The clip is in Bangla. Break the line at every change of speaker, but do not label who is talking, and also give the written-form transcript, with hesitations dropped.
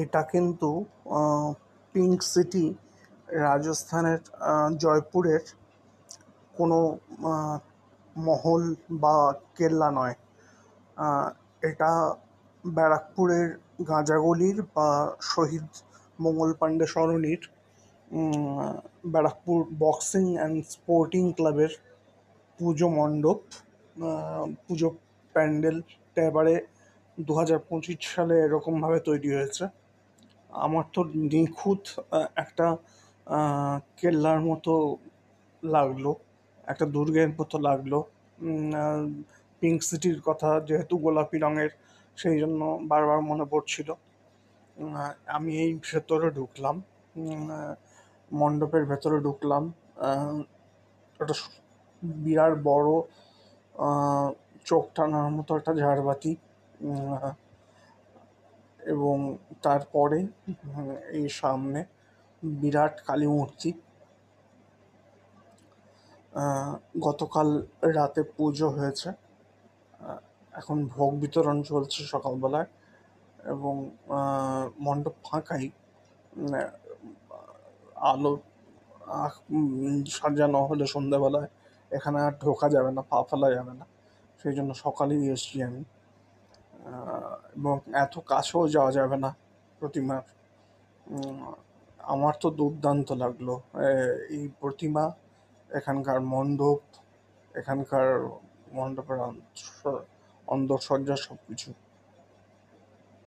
এটা কিন্তু পিঙ্ক সিটি রাজস্থানের জয়পুরের কোনো আহ, মহল বা কেল্লা নয়। এটা ব্যারাকপুরের গাঁজাগলির বা শহীদ মঙ্গল পাণ্ডে সরণির ব্যারাকপুর বক্সিং অ্যান্ড স্পোর্টিং ক্লাবের পুজো মণ্ডপ। পুজো প্যান্ডেলটা এবারে 2025 সালে এরকমভাবে তৈরি হয়েছে। আমার তো নিখুঁত একটা কেল্লার মতো লাগলো, একটা দুর্গের মতো লাগলো। পিঙ্ক সিটির কথা যেহেতু গোলাপি রঙের, সেই জন্য বারবার মনে পড়ছিল। আমি এই ভেতরে ঢুকলাম, মণ্ডপের ভেতরে ঢুকলাম। একটা বিরাট বড় চোখ টানার মতো একটা ঝাড়বাতি, উম, এবং তারপরে এই সামনে বিরাট কালী মূর্তি। গতকাল রাতে পুজো হয়েছে, এখন ভোগ বিতরণ চলছে সকালবেলায়, এবং মণ্ডপ ফাঁকাই। উম, আলো সাজানো হলে সন্ধ্যাবেলায় এখানে আর ঢোকা যাবে না, পা ফেলা যাবে না, সেই জন্য সকালেই এসছি আমি। এবং এত কাছেও যাওয়া যাবে না প্রতিমার। উম, আমার তো দুর্দান্ত লাগলো এই প্রতিমা, এখানকার মণ্ডপ, এখানকার মণ্ডপের অন্দরসজ্জা সব কিছু।